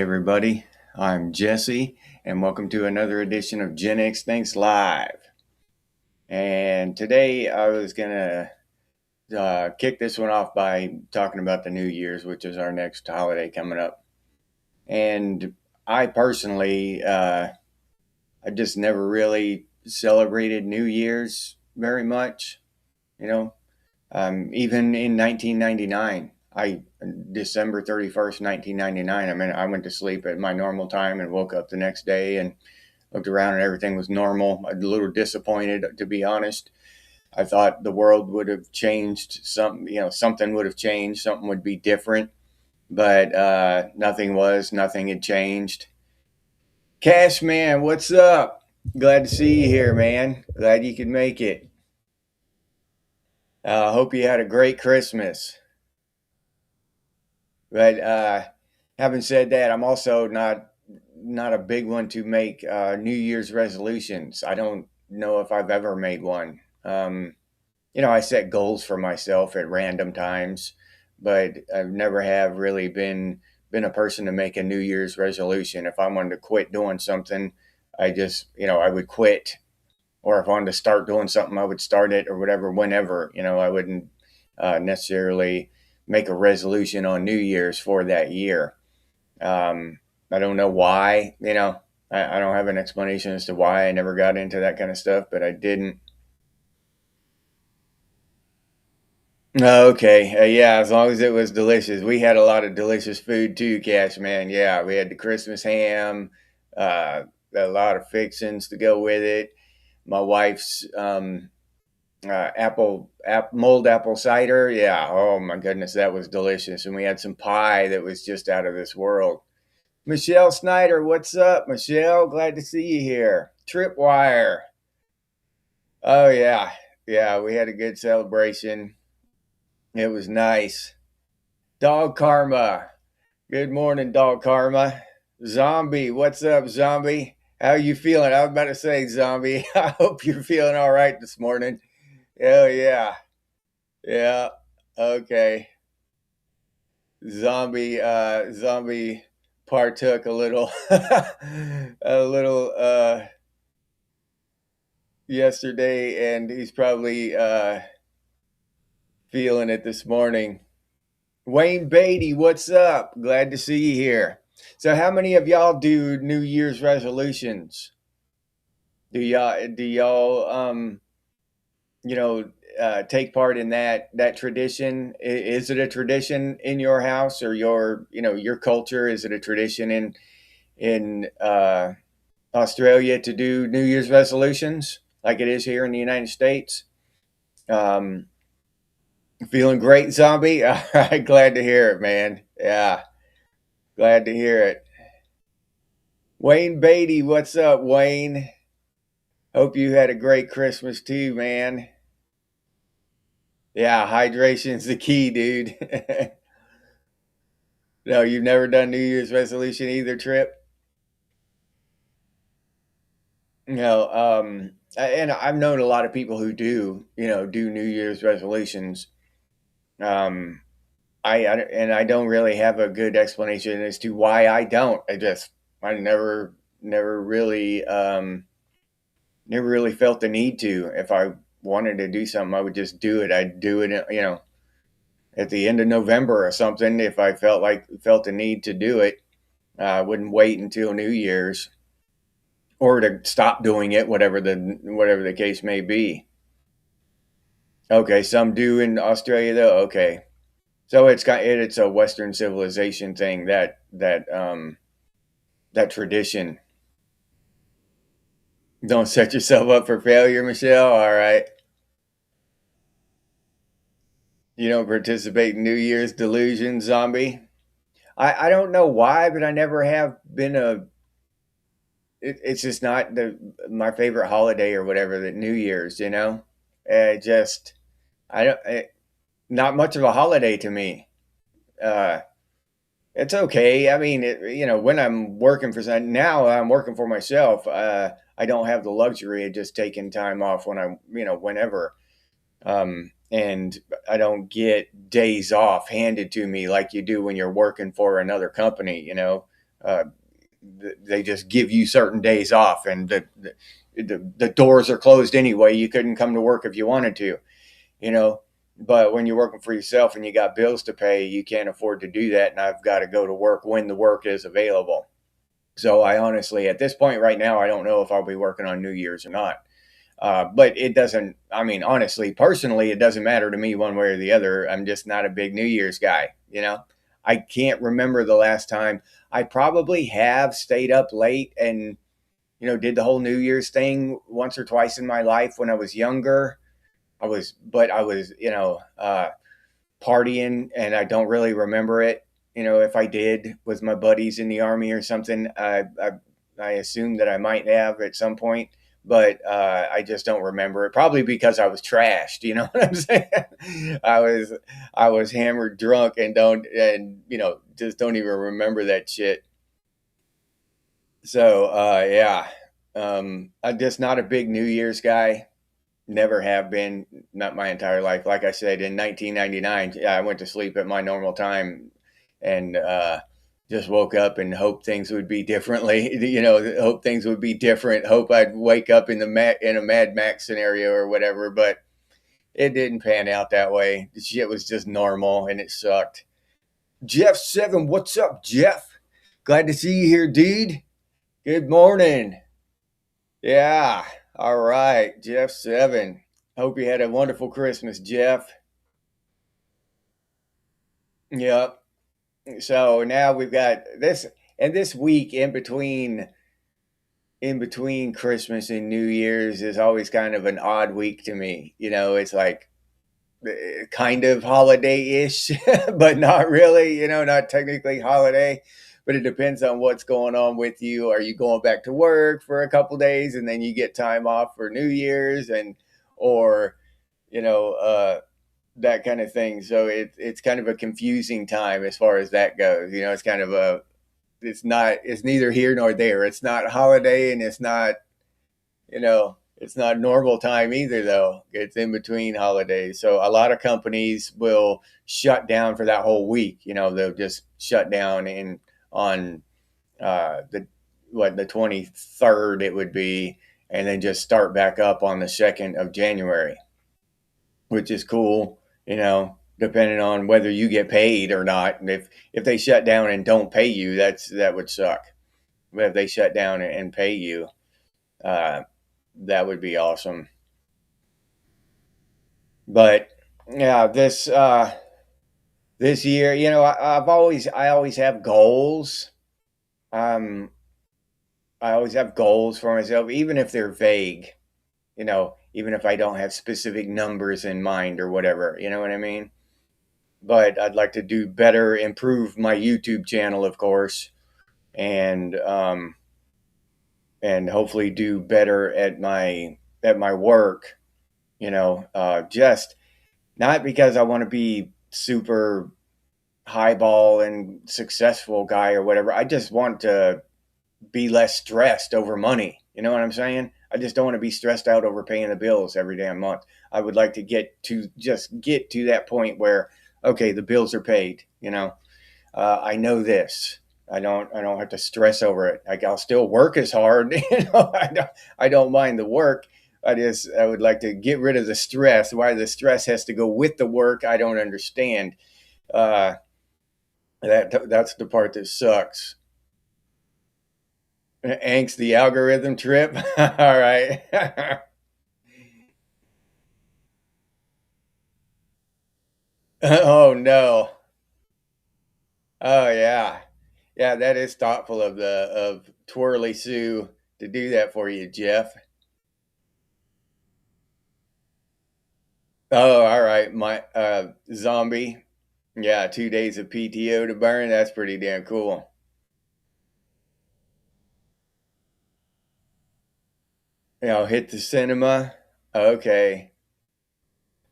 everybody, I'm Jesse, and welcome to another edition of Genex Thinks Live. And today I was going to kick this one off by talking about the New Year's, which is our next holiday coming up. And I personally, I just never really celebrated New Year's very much, you know. Even in 1999, December 31st, 1999, I went to sleep at my normal time and woke up the next day and looked around and everything was normal. A little disappointed, to be honest. I thought the world would have changed, something would have changed, something would be different, but nothing had changed. Cash man, what's up? Glad to see you here, man. Glad you could make it. Hope you had a great Christmas. But having said that, I'm also not a big one to make New Year's resolutions. I don't know if I've ever made one. I set goals for myself at random times, but I've never have really been a person to make a New Year's resolution. If I wanted to quit doing something, I would quit. Or if I wanted to start doing something, I would start it or whatever, whenever. I wouldn't necessarily make a resolution on New Year's for that year. I don't know why, I don't have an explanation as to why I never got into that kind of stuff, but I didn't. Okay. Yeah, as long as it was delicious. We had a lot of delicious food too, Cash Man. Yeah, we had the Christmas ham, a lot of fixings to go with it. My wife's mulled apple cider. Yeah. Oh my goodness, that was delicious. And we had some pie that was just out of this world. Michelle Snyder, what's up, Michelle? Glad to see you here. Tripwire. Oh yeah, yeah. We had a good celebration. It was nice. Dog Karma. Good morning, Dog Karma. Zombie, what's up, Zombie? How you feeling? I was about to say, Zombie. I hope you're feeling all right this morning. Oh yeah. Yeah. Okay. Zombie partook a little a little yesterday, and he's probably feeling it this morning. Wayne Beatty, what's up? Glad to see you here. So how many of y'all do New Year's resolutions? Do y'all take part in that tradition? Is it a tradition in your house or your culture? Is it a tradition in Australia to do New Year's resolutions like it is here in the United States? Um, Feeling great, Zombie? All right, glad to hear it, man. Yeah, glad to hear it. Wayne Beatty, what's up, Wayne? Hope you had a great Christmas too, man. Yeah, hydration's the key, dude. No, you've never done New Year's resolution either, Trip? No, and I've known a lot of people who do New Year's resolutions. Um, I don't really have a good explanation as to why I don't. I never really never really felt the need to. If I wanted to do something, I would just do it. I'd do it, at the end of November or something. If I felt the need to do it, I wouldn't wait until New Year's or to stop doing it, whatever the case may be. Okay, some do in Australia though. Okay, so it's a Western civilization thing that tradition. Don't set yourself up for failure, Michelle. All right. You don't participate in New Year's delusion, Zombie. I don't know why, but I never have been it's just not my favorite holiday or whatever. The New Year's, just I don't. Not much of a holiday to me. Uh, it's okay. I mean, when I'm working now I'm working for myself. I don't have the luxury of just taking time off whenever. And I don't get days off handed to me like you do when you're working for another company. uh, they just give you certain days off, and the doors are closed anyway. You couldn't come to work if you wanted to, you know. But when you're working for yourself and you got bills to pay, you can't afford to do that. And I've got to go to work when the work is available. So I honestly, at this point right now, I don't know if I'll be working on New Year's or not. But it doesn't, I mean, honestly, personally, it doesn't matter to me one way or the other. I'm just not a big New Year's guy, you know? I can't remember the last time. I probably have stayed up late and, did the whole New Year's thing once or twice in my life when I was younger. But I was, partying, and I don't really remember it. If I did with my buddies in the army or something, I assume that I might have at some point, but I just don't remember it. Probably because I was trashed. You know what I'm saying? I was hammered, drunk, and just don't even remember that shit. So yeah, I'm just not a big New Year's guy. Never have been, not my entire life. Like I said, in 1999, I went to sleep at my normal time, and just woke up and hoped things would be differently. Hope things would be different. Hope I'd wake up in a Mad Max scenario or whatever. But it didn't pan out that way. The shit was just normal, and it sucked. Jeff7, what's up, Jeff? Glad to see you here, dude. Good morning. Yeah. All right, Jeff7. Hope you had a wonderful Christmas, Jeff. Yep. So now we've got this, and this week in between Christmas and New Year's is always kind of an odd week to me. It's like kind of holiday-ish, but not really, not technically holiday, but it depends on what's going on with you. Are you going back to work for a couple days and then you get time off for New Year's, or, you know, uh, that kind of thing. So it's kind of a confusing time as far as that goes. It's kind of it's neither here nor there. It's not holiday, and it's not normal time either, though. It's in between holidays. So a lot of companies will shut down for that whole week. They'll just shut down on the 23rd it would be, and then just start back up on the 2nd of January, which is cool, depending on whether you get paid or not. And if they shut down and don't pay you, that would suck. But if they shut down and pay you, uh, that would be awesome. But yeah, this year, I always have goals. Um, I always have goals for myself, even if they're vague. Even if I don't have specific numbers in mind or whatever. You know what I mean? But I'd like to do better, improve my YouTube channel, of course, and hopefully do better at my work. Just not because I want to be super highball and successful guy or whatever. I just want to be less stressed over money. You know what I'm saying? I just don't want to be stressed out over paying the bills every damn month. I would like to get to that point where, okay, the bills are paid. I know this. I don't have to stress over it. Like, I'll still work as hard. I don't mind the work. I would like to get rid of the stress. Why the stress has to go with the work, I don't understand. Uh, that's the part that sucks. Angst, the algorithm trip. All right. Oh no. Oh yeah. Yeah, that is thoughtful of Twirly Sue to do that for you, Jeff. Oh, all right. My zombie. Yeah, 2 days of PTO to burn. That's pretty damn cool. Hit the cinema. Okay.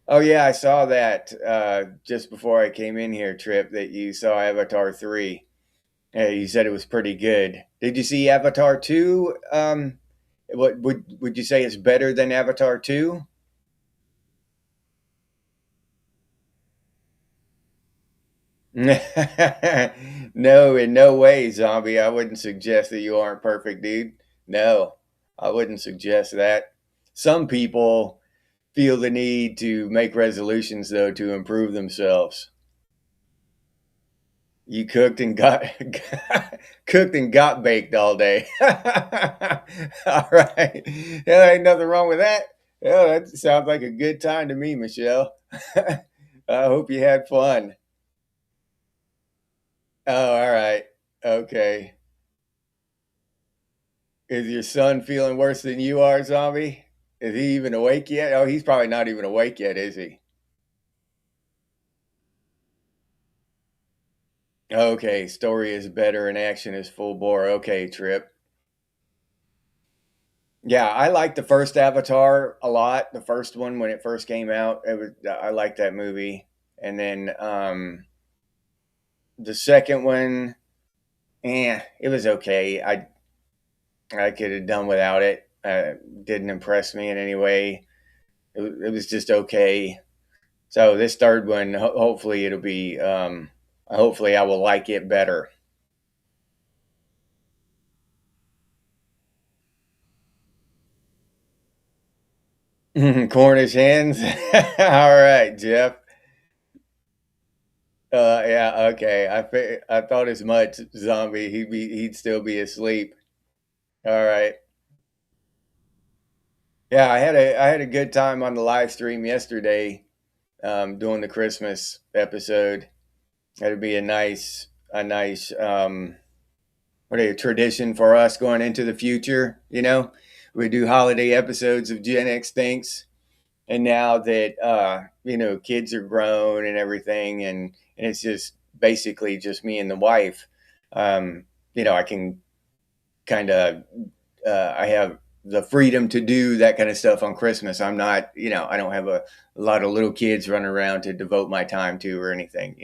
Oh yeah, I saw that just before I came in here, Trip, that you saw Avatar 3. Yeah, you said it was pretty good. Did you see Avatar 2? What would you say is better than Avatar 2? No, in no way, zombie. I wouldn't suggest that you aren't perfect, dude. No, I wouldn't suggest that. Some people feel the need to make resolutions, though, to improve themselves. You cooked and got cooked and got baked all day. All right. Yeah, ain't nothing wrong with that. Yeah, that sounds like a good time to me, Michelle. I hope you had fun. Oh, all right. Okay. Is your son feeling worse than you are, zombie? Is he even awake yet? Oh, he's probably not even awake yet, is he? Okay, story is better and action is full bore. Okay, Trip. Yeah, I liked the first Avatar a lot. The first one when it first came out, I liked that movie. And then the second one, it was okay. I could have done without it. Didn't impress me in any way. It was just okay. So this third one, hopefully it'll be. Hopefully I will like it better. Cornish hens. All right, Jeff. Yeah, okay. I thought as much, zombie. He'd still be asleep. All right. Yeah, I had a good time on the live stream yesterday, doing the Christmas episode. That'd be a nice what a tradition for us going into the future. You know, we do holiday episodes of Gen X Thinks, and now that kids are grown and everything, and it's just basically just me and the wife. I can kind of I have the freedom to do that kind of stuff on Christmas. I'm not, I don't have a lot of little kids running around to devote my time to or anything,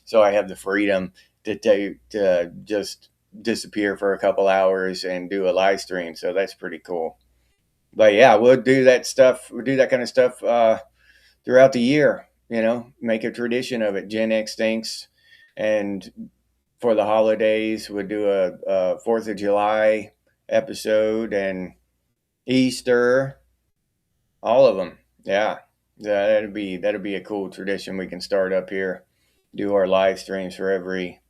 so I have the freedom to just disappear for a couple hours and do a live stream. So that's pretty cool. But yeah, we'll do that stuff. We'll do that kind of stuff throughout the year. Make a tradition of it. Gen X thinks, and for the holidays, we'll do a Fourth of July episode and Easter, all of them. Yeah, yeah, that'd be a cool tradition we can start up here. Do our live streams for every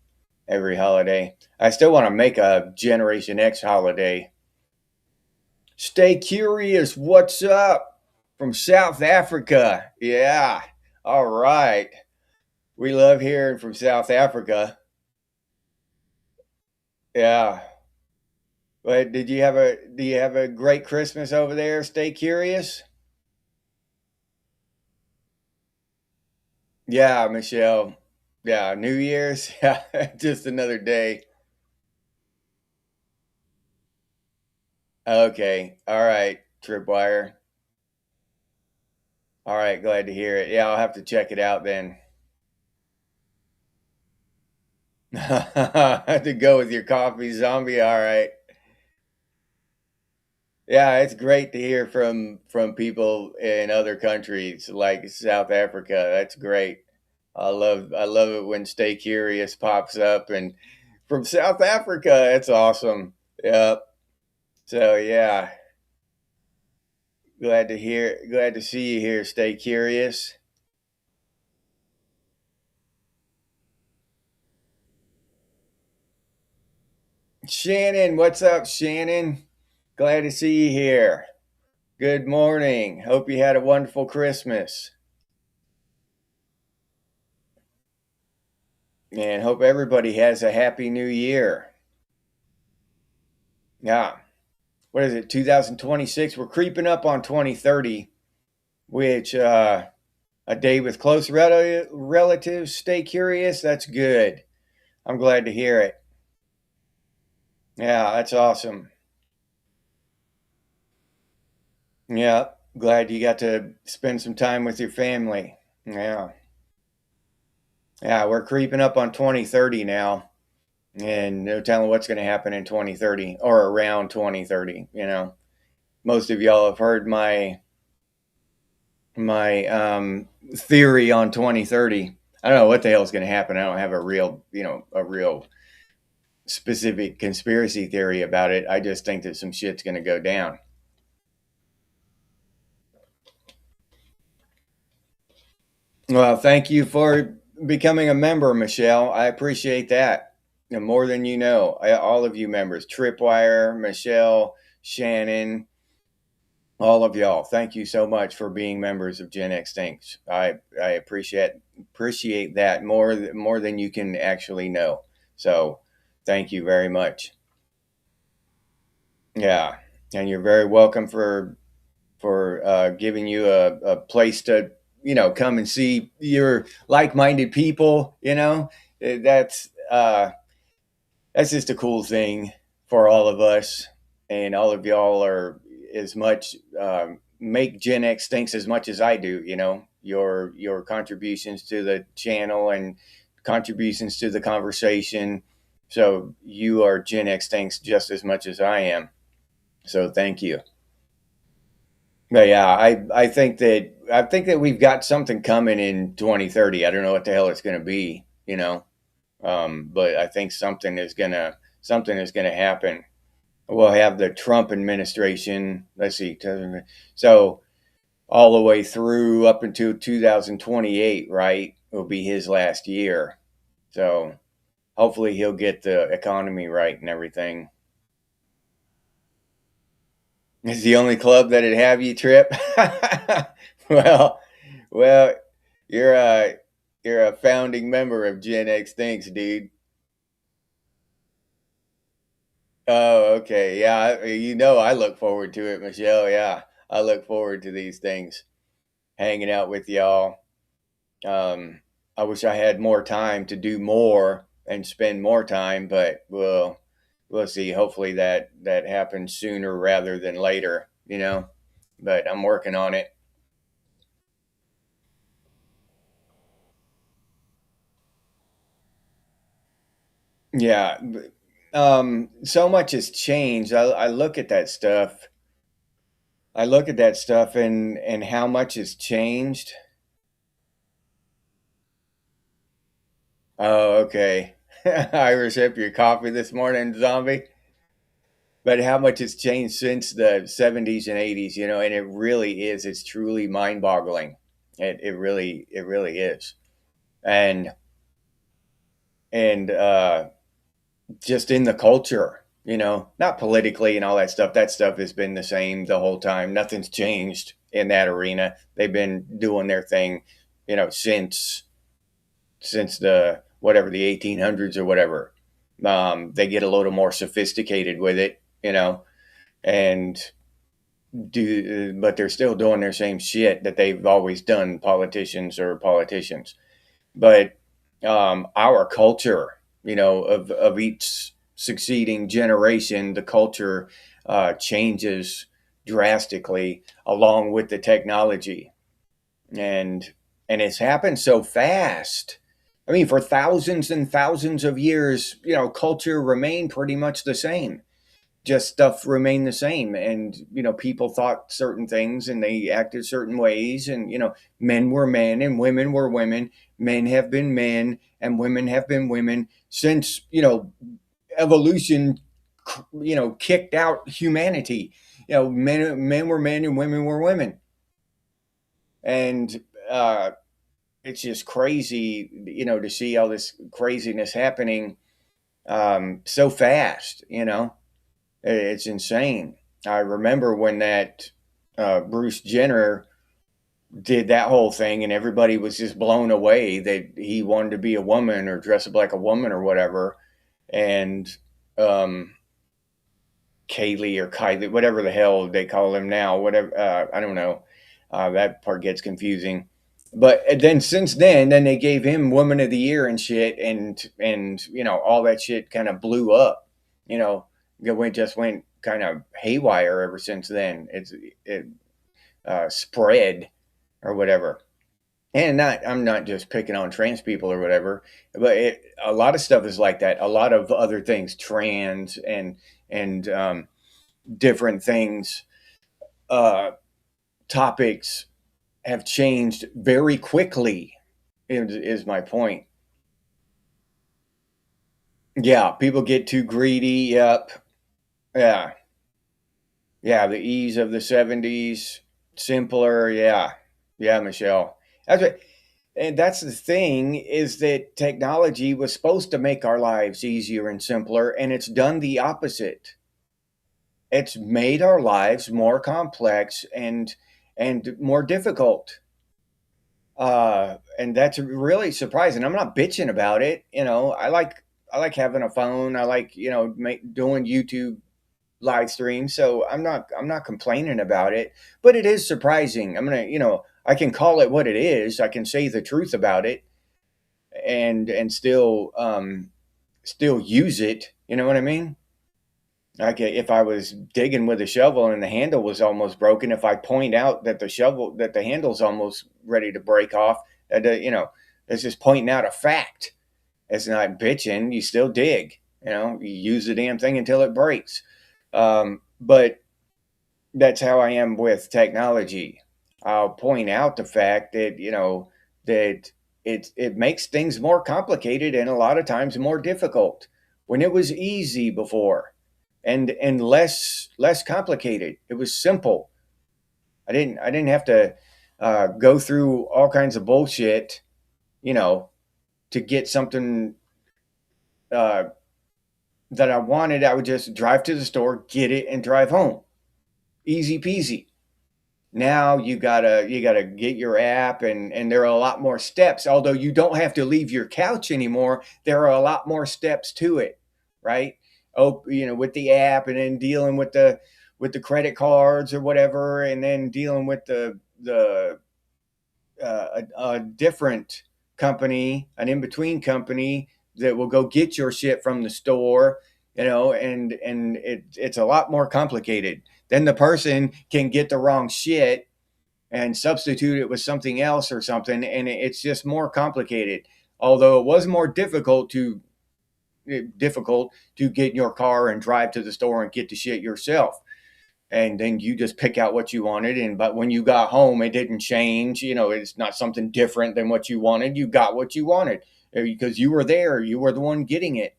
holiday. I still want to make a Generation X holiday. Stay curious. What's up from South Africa? Yeah. All right. We love hearing from South Africa. Yeah. But do you have a great Christmas over there? Stay curious. Yeah, Michelle. Yeah, New Year's. Yeah, just another day. Okay. All right, Tripwire. All right, glad to hear it. Yeah, I'll have to check it out then. To go with your coffee zombie. All right. Yeah, it's great to hear from people in other countries like South Africa. That's great. I love it when Stay Curious pops up and from South Africa. It's awesome. Yep. So yeah, glad to see you here. Stay curious. Shannon, what's up, Shannon? Glad to see you here. Good morning. Hope you had a wonderful Christmas. And hope everybody has a happy new year. Yeah. What is it, 2026? We're creeping up on 2030, which a day with close relatives. Stay curious. That's good. I'm glad to hear it. Yeah, that's awesome. Yeah, glad you got to spend some time with your family. Yeah. Yeah, we're creeping up on 2030 now, and no telling what's going to happen in 2030 or around 2030. Most of y'all have heard my theory on 2030. I don't know what the hell is going to happen. I don't have a real, a real specific conspiracy theory about it. I just think that some shit's going to go down. Well, thank you for becoming a member, Michelle. I appreciate that. More than you know. All of you members, Tripwire, Michelle, Shannon, all of y'all. Thank you so much for being members of Gen X Thinks. I appreciate that more than you can actually know. So, thank you very much. Yeah, and you're very welcome for giving you a place to come and see your like-minded people. That's that's just a cool thing for all of us, and all of y'all are as much make Gen X thinks as much as I do. Your contributions to the channel and contributions to the conversation. So you are Gen X thinks just as much as I am. So thank you. But yeah, I think that we've got something coming in 2030. I don't know what the hell it's going to be, but I think something is gonna happen. We'll have the Trump administration. Let's see, so all the way through up until 2028, right? Will be his last year. So hopefully he'll get the economy right and everything. It's the only club that'd have you, Trip. well, well, you're a founding member of Gen X Thinks, dude. Oh, okay. Yeah, I look forward to it, Michelle. Yeah, I look forward to these things, hanging out with y'all. Um, I wish I had more time to do more and spend more time, but we'll see. Hopefully that happens sooner rather than later, But I'm working on it. Yeah, so much has changed. I look at that stuff. I look at that stuff and how much has changed. Oh, okay. Irish hip your coffee this morning, zombie. But how much has changed since the 70s and 80s, and it really is. It's truly mind-boggling. It really is. And and just in the culture, not politically and all that stuff. That stuff has been the same the whole time. Nothing's changed in that arena. They've been doing their thing, since the whatever the 1800s or whatever. They get a little more sophisticated with it, and but they're still doing their same shit that they've always done. Politicians, but our culture, of each succeeding generation, the culture changes drastically along with the technology, and it's happened so fast. I mean, for thousands and thousands of years, culture remained pretty much the same. Just stuff remained the same, and people thought certain things and they acted certain ways, and men were men and women were women. Men have been men and women have been women since evolution, kicked out humanity. Men were men and women were women, and it's just crazy, to see all this craziness happening so fast. It's insane. I remember when that Bruce Jenner did that whole thing, and everybody was just blown away that he wanted to be a woman or dress up like a woman or whatever. And um, Kaylee or Kylie, whatever the hell they call him now, whatever, I don't know. That part gets confusing. But then since then they gave him Woman of the Year and shit, and all that shit kind of blew up. It went kind of haywire ever since then. It spread or whatever. And I'm not just picking on trans people or whatever, but a lot of stuff is like that. A lot of other things, trans and different things, uh, topics have changed very quickly. is my point. Yeah, people get too greedy. Yep. Yeah. Yeah, the ease of the 70s, simpler. Yeah. Yeah, Michelle. That's what, and that's the thing, is that technology was supposed to make our lives easier and simpler, and it's done the opposite. It's made our lives more complex and more difficult. And that's really surprising. I'm not bitching about it. I like having a phone. I like, doing YouTube live streams. So I'm not complaining about it, but it is surprising. I can call it what it is. I can say the truth about it and still use it. You know what I mean? Like if I was digging with a shovel and the handle was almost broken, if I point out that the handle's almost ready to break off, it's just pointing out a fact. It's not bitching. You still dig. You use the damn thing until it breaks. But that's how I am with technology. I'll point out the fact that that it makes things more complicated and a lot of times more difficult when it was easy before and less complicated. It was simple. I didn't have to go through all kinds of bullshit, you know, to get something uh, that I wanted. I would just drive to the store, get it, and drive home. Easy peasy. Now you gotta get your app, and there are a lot more steps. Although you don't have to leave your couch anymore, there are a lot more steps to it, right? Oh, with the app, and then dealing with the credit cards or whatever, and then dealing with the a different company, an in between company that will go get your shit from the store, and it's a lot more complicated. Then the person can get the wrong shit and substitute it with something else or something, and it's just more complicated. Although it was more difficult to get in your car and drive to the store and get the shit yourself, and then you just pick out what you wanted. But when you got home, it didn't change. It's not something different than what you wanted. You got what you wanted because you were there. You were the one getting it.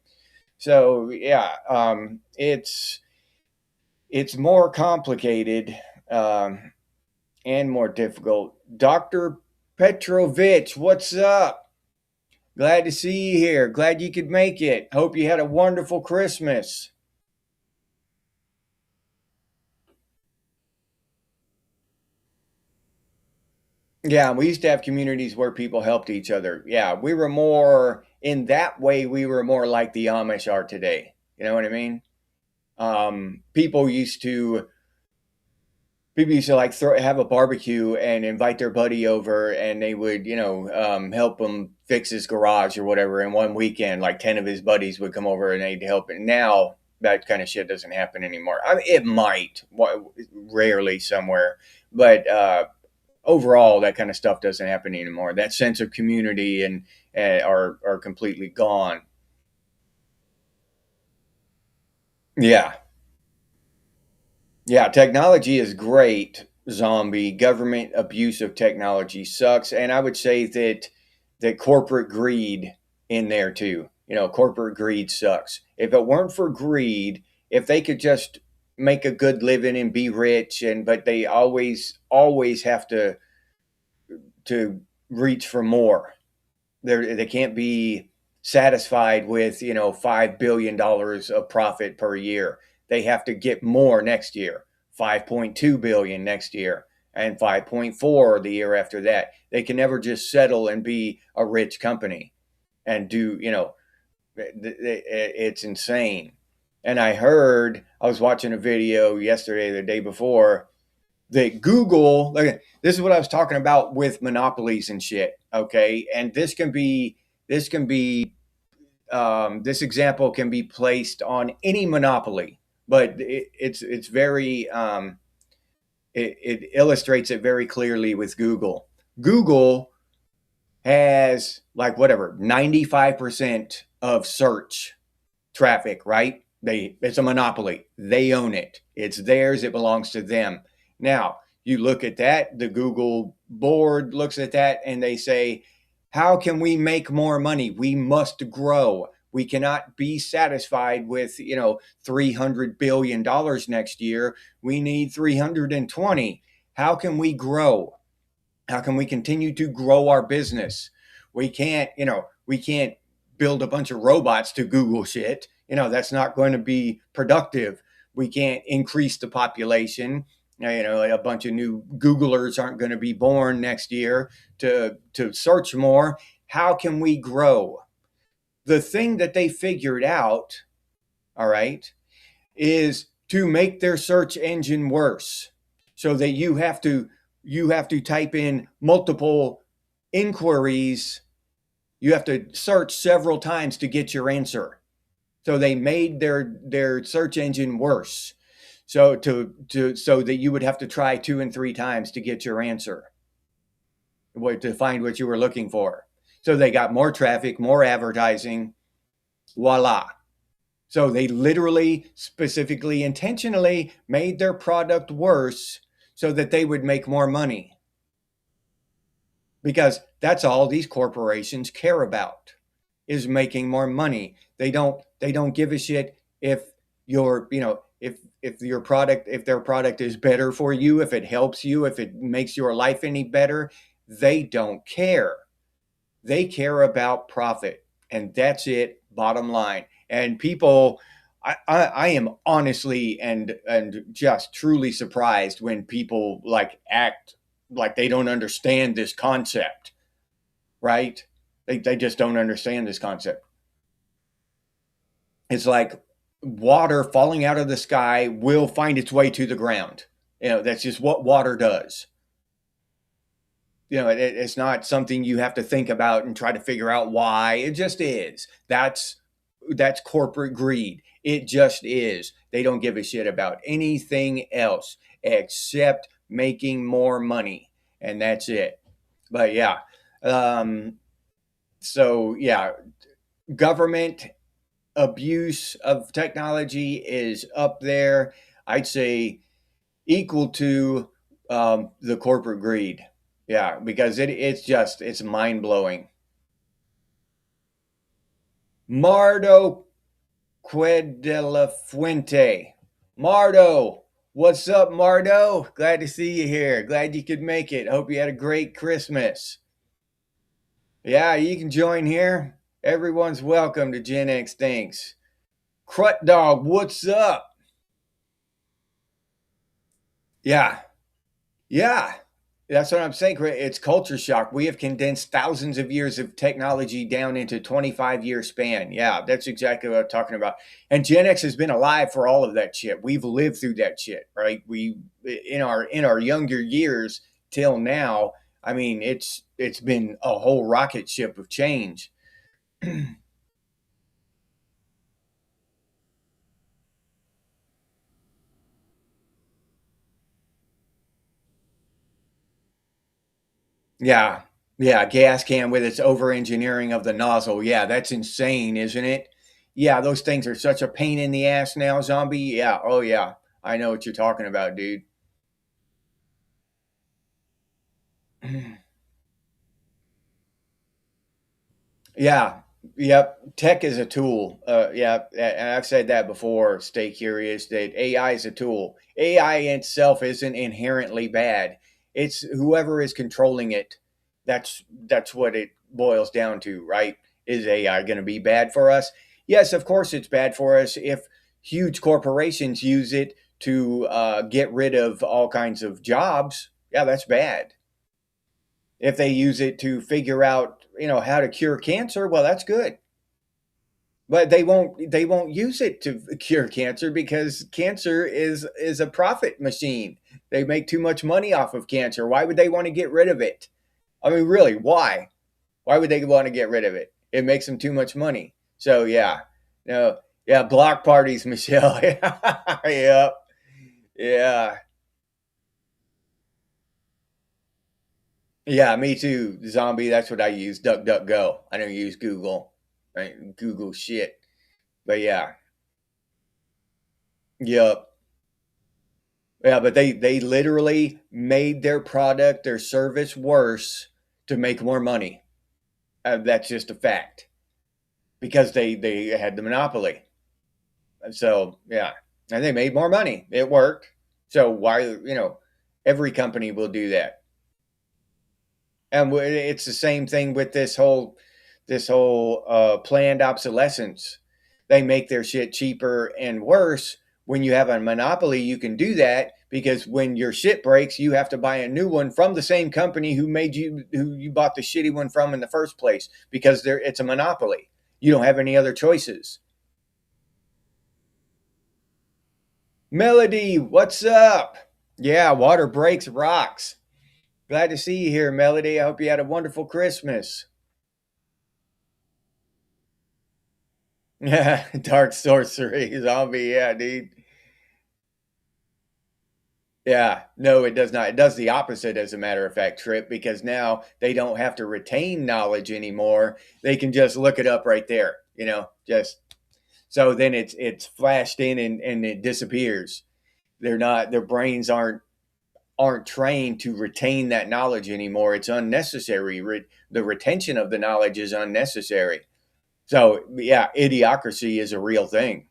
So yeah, it's more complicated. And more difficult. Dr. Petrovich, what's up? Glad to see you here. Glad you could make it. Hope you had a wonderful Christmas. Yeah, we used to have communities where people helped each other. Yeah, we were more, in that way, we were more like the Amish are today. You know what I mean? People used to like have a barbecue and invite their buddy over, and they would help him fix his garage or whatever. And one weekend, like 10 of his buddies would come over and they'd help. And now that kind of shit doesn't happen anymore. I mean, it might, rarely somewhere, but overall that kind of stuff doesn't happen anymore. That sense of community and are completely gone. Yeah. Yeah, technology is great. Zombie government abuse of technology sucks, and I would say that corporate greed in there too. Corporate greed sucks. If it weren't for greed, if they could just make a good living and be rich, but they always have to reach for more. They can't be satisfied with $5 billion of profit per year. They have to get more next year, 5.2 billion next year, and 5.4 the year after that. They can never just settle and be a rich company and do it's insane. And I was watching a video yesterday, the day before, that Google, like, this is what I was talking about with monopolies and shit. Okay. And this example can be placed on any monopoly, but it's very, it illustrates it very clearly with Google. Google has like whatever, 95% of search traffic, right? It's a monopoly. They own it. It's theirs. It belongs to them. Now, you look at that, the Google board looks at that and they say, How can we make more money? We must grow. We cannot be satisfied with, $300 billion next year. We need 320. How can we grow? How can we continue to grow our business? We can't build a bunch of robots to Google shit. That's not going to be productive. We can't increase the population. A bunch of new Googlers aren't going to be born next year to search more. How can we grow? The thing that they figured out, all right, is to make their search engine worse, so that you have to type in multiple inquiries. You have to search several times to get your answer. So they made their search engine worse, so that you would have to try 2 and 3 times to get your answer, to find what you were looking for. So they got more traffic, more advertising. Voila. So they literally, specifically, intentionally made their product worse so that they would make more money. Because that's all these corporations care about, is making more money. They don't give a shit if if their product is better for you, if it helps you, if it makes your life any better. They don't care. They care about profit, and that's it, bottom line. And people, I am honestly and just truly surprised when people like act like they don't understand this concept, right? They just don't understand this concept. It's like water falling out of the sky will find its way to the ground. That's just what water does. It's not something you have to think about and try to figure out why. It just is. That's corporate greed. It just is. They don't give a shit about anything else except making more money, and that's it. But yeah, so yeah, government abuse of technology is up there. I'd say equal to the corporate greed. Yeah, because it's mind blowing. Mardo Qued de la Fuente. Mardo, what's up, Mardo? Glad to see you here. Glad you could make it. Hope you had a great Christmas. Yeah, you can join here. Everyone's welcome to Gen X Thinks. Crut Dog, what's up? Yeah, yeah. That's what I'm saying. It's culture shock. We have condensed thousands of years of technology down into 25-year span. Yeah, that's exactly what I'm talking about. And Gen X has been alive for all of that shit. We've lived through that shit, right? We in our younger years till now. I mean, it's been a whole rocket ship of change. Yeah, yeah, gas can with its over engineering of the nozzle. Yeah, that's insane, isn't it? Yeah, those things are such a pain in the ass now, zombie. Yeah, oh yeah, I know what you're talking about, dude. Yeah, yep. Tech is a tool. Yeah, and I've said that before. Stay curious. That AI is a tool. AI itself isn't inherently bad. It's whoever is controlling it. That's what it boils down to, right? Is AI going to be bad for us? Yes, of course it's bad for us if huge corporations use it to get rid of all kinds of jobs. Yeah, that's bad. If they use it to figure out, how to cure cancer, well, that's good. But they won't use it to cure cancer because cancer is a profit machine. They make too much money off of cancer. Why would they want to get rid of it? I mean, really, why? Why would they want to get rid of it? It makes them too much money. So yeah, no, yeah, block parties, Michelle. Yep, yeah, yeah, me too, zombie. That's what I use. Duck, duck, go. I don't use Google. Right? Google shit. But yeah, yep. Yeah, but they literally made their product, their service worse to make more money. That's just a fact because they had the monopoly. So yeah, and they made more money. It worked. So why every company will do that, and it's the same thing with this whole planned obsolescence. They make their shit cheaper and worse. When you have a monopoly, you can do that because when your shit breaks, you have to buy a new one from the same company who you bought the shitty one from in the first place because it's a monopoly. You don't have any other choices. Melody, what's up? Yeah, water breaks rocks. Glad to see you here, Melody. I hope you had a wonderful Christmas. Yeah, dark sorcery, zombie. Yeah, dude. Yeah, no, it does not. It does the opposite, as a matter of fact, Trip, because now they don't have to retain knowledge anymore. They can just look it up right there, just so then it's flashed in and it disappears. Their brains aren't trained to retain that knowledge anymore. It's unnecessary. The retention of the knowledge is unnecessary. So yeah, idiocracy is a real thing.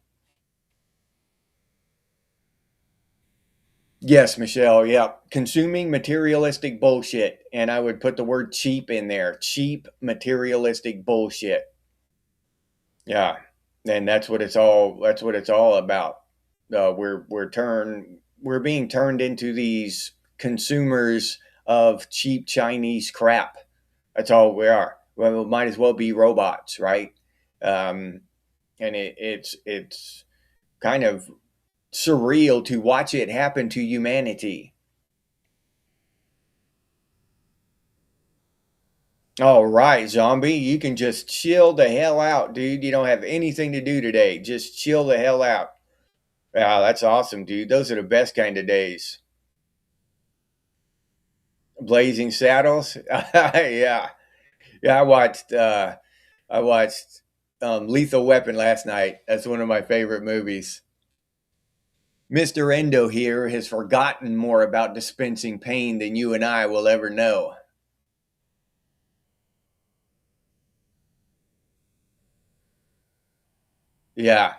Yes, Michelle. Yeah. Consuming materialistic bullshit. And I would put the word cheap in there. Cheap materialistic bullshit. Yeah. And that's what it's all about. We're being turned into these consumers of cheap Chinese crap. That's all we are. Well, we might as well be robots, right? Um, and it's kind of surreal to watch it happen to humanity. All right, zombie, you can just chill the hell out, dude. You don't have anything to do today. Just chill the hell out. Wow, that's awesome, dude. Those are the best kind of days. Blazing Saddles. Yeah. Yeah, I watched Lethal Weapon last night. That's one of my favorite movies. Mr. Endo here has forgotten more about dispensing pain than you and I will ever know. Yeah.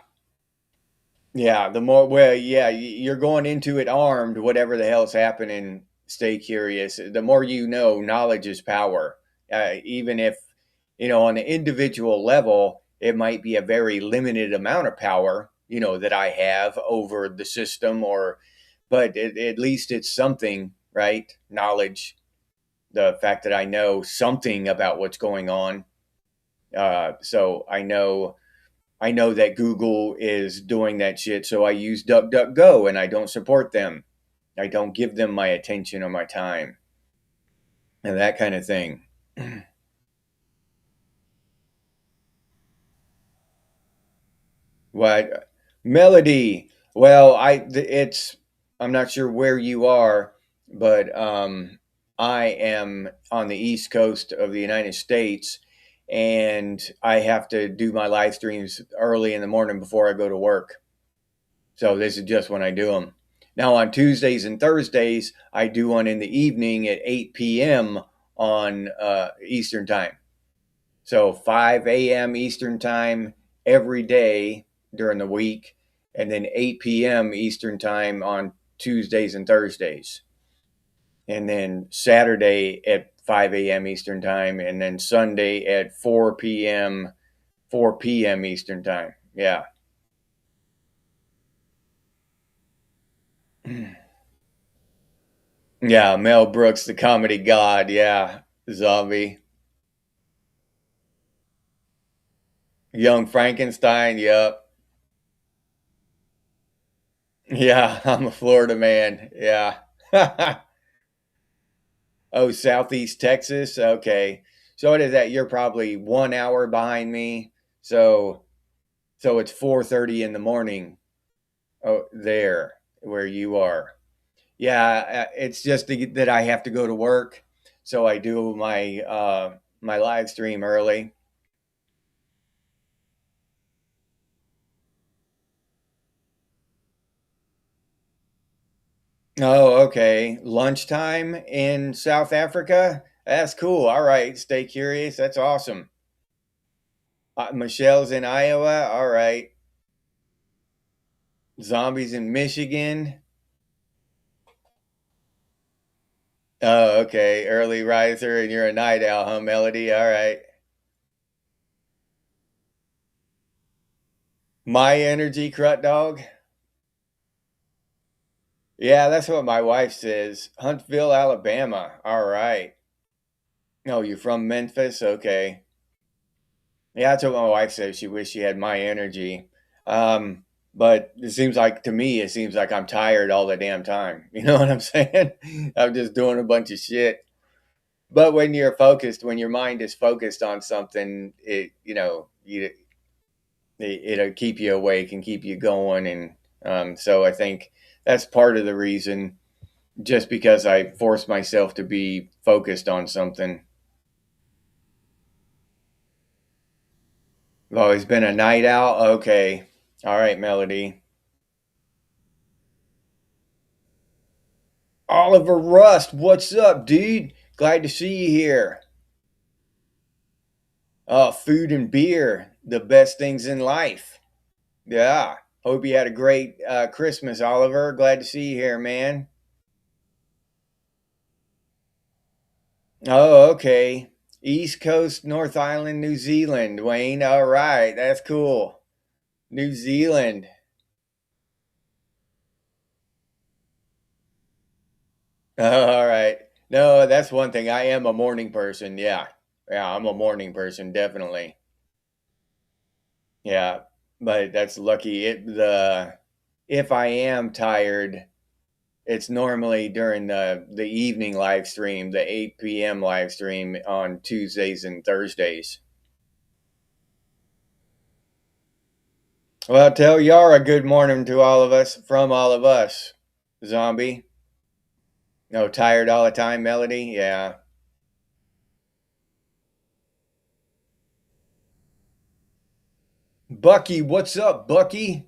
Yeah, well, you're going into it armed, whatever the hell's happening. Stay curious. The more you know, knowledge is power. Even if, on the individual level, it might be a very limited amount of power, that I have over the system, but at least it's something, right? Knowledge, the fact that I know something about what's going on. So I know that Google is doing that shit, so I use DuckDuckGo and I don't support them. I don't give them my attention or my time and that kind of thing. What melody? Well, I'm not sure where you are, but I am on the East Coast of the United States, and I have to do my live streams early in the morning before I go to work. So this is just when I do them. Now on Tuesdays and Thursdays, I do one in the evening at 8 p.m. on Eastern Time. So 5 a.m. Eastern Time every day during the week, and then 8 p.m. Eastern Time on Tuesdays and Thursdays. And then Saturday at 5 a.m. Eastern Time, and then Sunday at 4 p.m. Eastern Time. Yeah. Yeah, Mel Brooks, the comedy god. Yeah, zombie. Young Frankenstein. Yep. Yeah, I'm a Florida man. Yeah. Oh, Southeast Texas. Okay. So what is that? You're probably 1 hour behind me. So it's 4:30 in the morning. Oh, there where you are. Yeah, it's just that I have to go to work, so I do my live stream early. Oh, okay. Lunchtime in South Africa? That's cool. All right. Stay curious. That's awesome. Michelle's in Iowa. All right. Zombies in Michigan. Oh, okay. Early riser and you're a night owl, huh, Melody? All right. My energy, Crut Dog. Yeah, that's what my wife says. Huntsville, Alabama. All right. Oh, you're from Memphis? Okay. Yeah, that's what my wife says. She wished she had my energy. But it seems like to me, it seems like I'm tired all the damn time. You know what I'm saying? I'm just doing a bunch of shit. But when you're focused, when your mind is focused on something, it'll keep you awake and keep you going. And so I think that's part of the reason, just because I force myself to be focused on something. I've always been a night owl. Okay. All right, Melody. Oliver Rust, what's up, dude? Glad to see you here. Food and beer, the best things in life. Yeah. Hope you had a great Christmas, Oliver. Glad to see you here, man. Oh, okay. East Coast, North Island, New Zealand, Wayne. All right. That's cool. New Zealand. All right. No, that's one thing. I am a morning person. Yeah. Yeah, I'm a morning person, definitely. Yeah. But that's lucky. If I am tired, it's normally during the evening live stream, the 8 p.m. live stream on Tuesdays and Thursdays. Well, tell Yara good morning to all of us from all of us. Zombie. No, tired all the time, Melody? Yeah. Bucky, what's up, Bucky?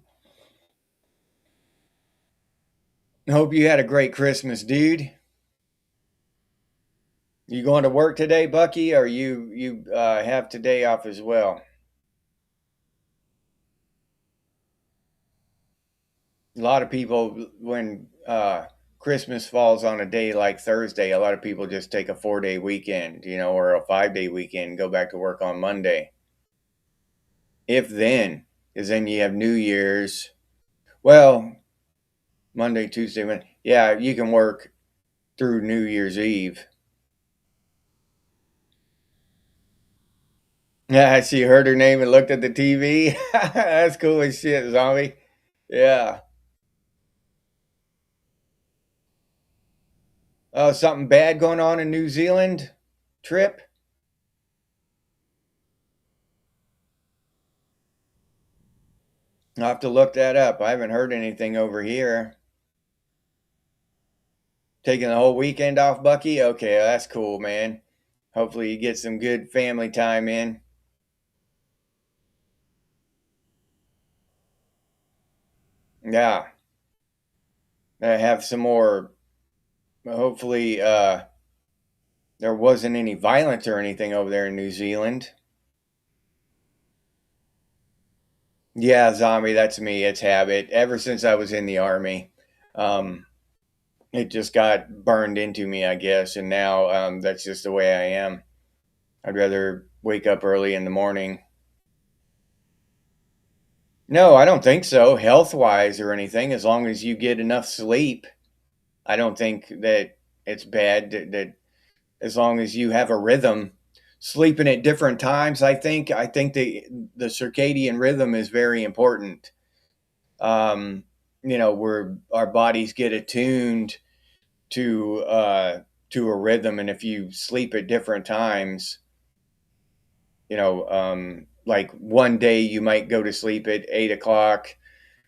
Hope you had a great Christmas, dude. You going to work today, Bucky, or you have today off as well? A lot of people, when Christmas falls on a day like Thursday, a lot of people just take a 4 day weekend, or a 5 day weekend, and go back to work on Monday. If then, because then you have New Year's. Well, Monday, Tuesday, yeah, you can work through New Year's Eve. Yeah, she heard her name and looked at the TV. That's cool as shit, zombie. Yeah. Oh, something bad going on in New Zealand trip? I'll have to look that up. I haven't heard anything over here. Taking the whole weekend off, Bucky? Okay, that's cool, man. Hopefully you get some good family time in. Yeah. Have some more. Hopefully there wasn't any violence or anything over there in New Zealand. Yeah, zombie, that's me. It's habit. Ever since I was in the army, um, it just got burned into me, I guess. And now that's just the way I am. I'd rather wake up early in the morning. No, I don't think so, health wise or anything. As long as you get enough sleep, I don't think that it's bad that as long as you have a rhythm, sleeping at different times. I think the circadian rhythm is very important. Um, where our bodies get attuned to a rhythm, and if you sleep at different times, like one day you might go to sleep at 8 o'clock,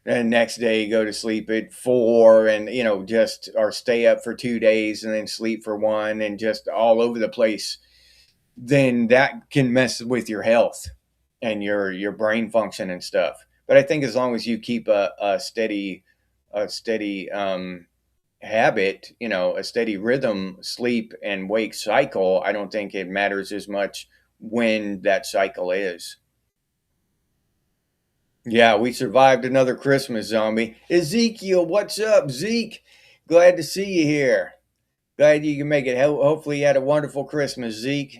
and next day go to sleep at 4, and just or stay up for 2 days and then sleep for one, and just all over the place, then that can mess with your health and your brain function and stuff. But I think as long as you keep a steady habit, a steady rhythm, sleep and wake cycle, I don't think it matters as much when that cycle is. Yeah, we survived another Christmas, zombie. Ezekiel, what's up, Zeke? Glad to see you here. Glad you can make it. Hopefully, you had a wonderful Christmas, Zeke.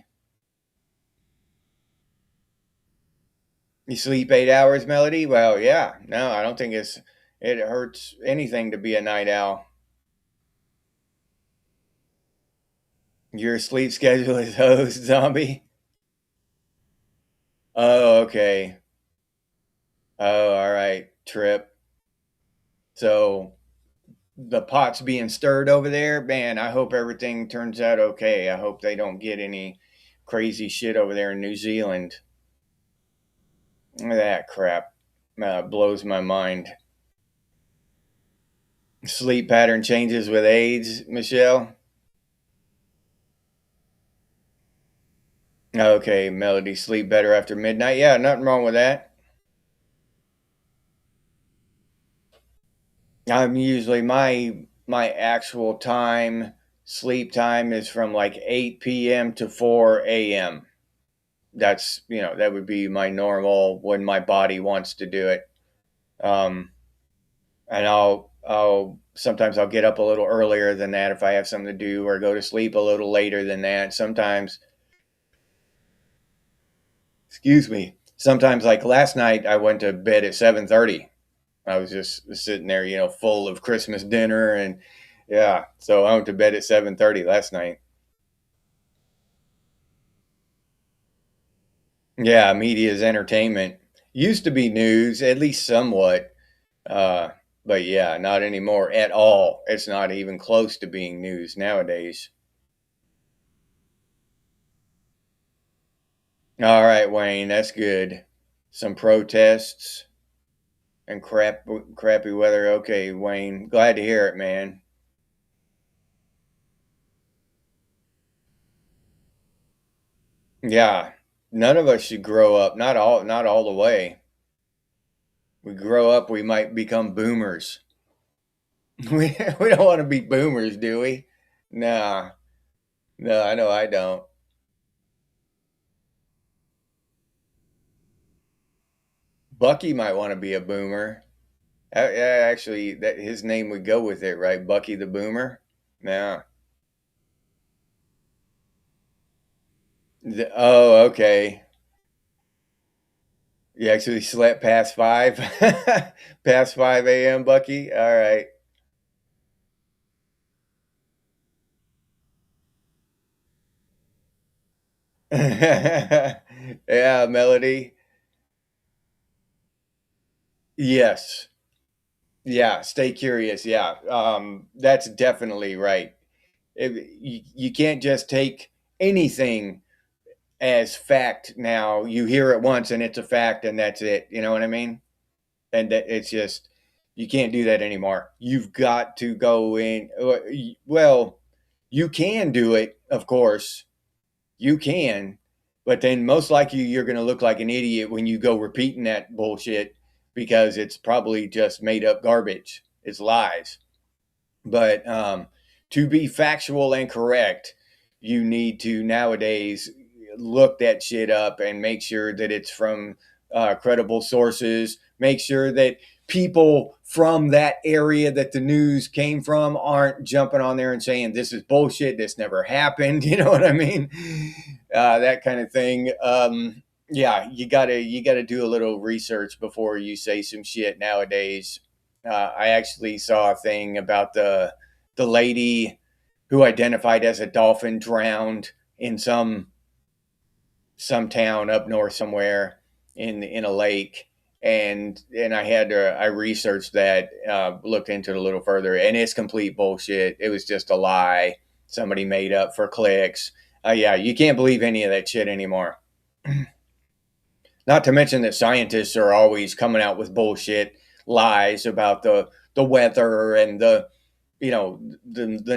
You sleep 8 hours, Melody? Well, yeah. No, I don't think it hurts anything to be a night owl. Your sleep schedule is host, zombie. Oh, okay. Oh, all right. Trip. So the pot's being stirred over there. Man, I hope everything turns out okay. I hope they don't get any crazy shit over there in New Zealand. That crap blows my mind. Sleep pattern changes with age, Michelle. Okay, Melody, sleep better after midnight. Yeah, nothing wrong with that. I'm usually my actual time sleep time is from like 8 p.m. to 4 a.m. That's that would be my normal when my body wants to do it. Um, and I'll sometimes I'll get up a little earlier than that if I have something to do, or go to sleep a little later than that. Sometimes, excuse me. Sometimes, like last night, I went to bed at 7:30. I was just sitting there, full of Christmas dinner, and yeah, so I went to bed at 7:30 last night. Yeah, media is entertainment. Used to be news, at least somewhat. Uh, but yeah, not anymore at all. It's not even close to being news nowadays. All right, Wayne, that's good. Some protests and crappy weather. Okay, Wayne, glad to hear it, man. Yeah, none of us should grow up. Not all the way. We grow up, we might become boomers. We don't want to be boomers, do we? Nah, no, I know I don't. Bucky might want to be a boomer. Actually, that his name would go with it, right? Bucky the Boomer. Yeah. Oh, okay. You actually slept past five, past 5 a.m. Bucky. All right. Yeah, Melody. Yes. Yeah. Stay curious. Yeah. That's definitely right. You can't just take anything as fact now. You hear it once and it's a fact and that's it. You know what I mean? And that it's just, you can't do that anymore. You've got to go in. Well, you can do it, of course. You can, but then most likely you're going to look like an idiot when you go repeating that bullshit, because it's probably just made up garbage. It's lies. But to be factual and correct, you need to nowadays look that shit up and make sure that it's from credible sources. Make sure that people from that area that the news came from aren't jumping on there and saying this is bullshit, this never happened. You know what I mean? That kind of thing. Yeah, you gotta do a little research before you say some shit nowadays. I actually saw a thing about the lady who identified as a dolphin drowned in some town up north somewhere in a lake, and I researched that, looked into it a little further, and it's complete bullshit. It was just a lie somebody made up for clicks. Yeah, you can't believe any of that shit anymore. Not to mention that scientists are always coming out with bullshit lies about the weather and the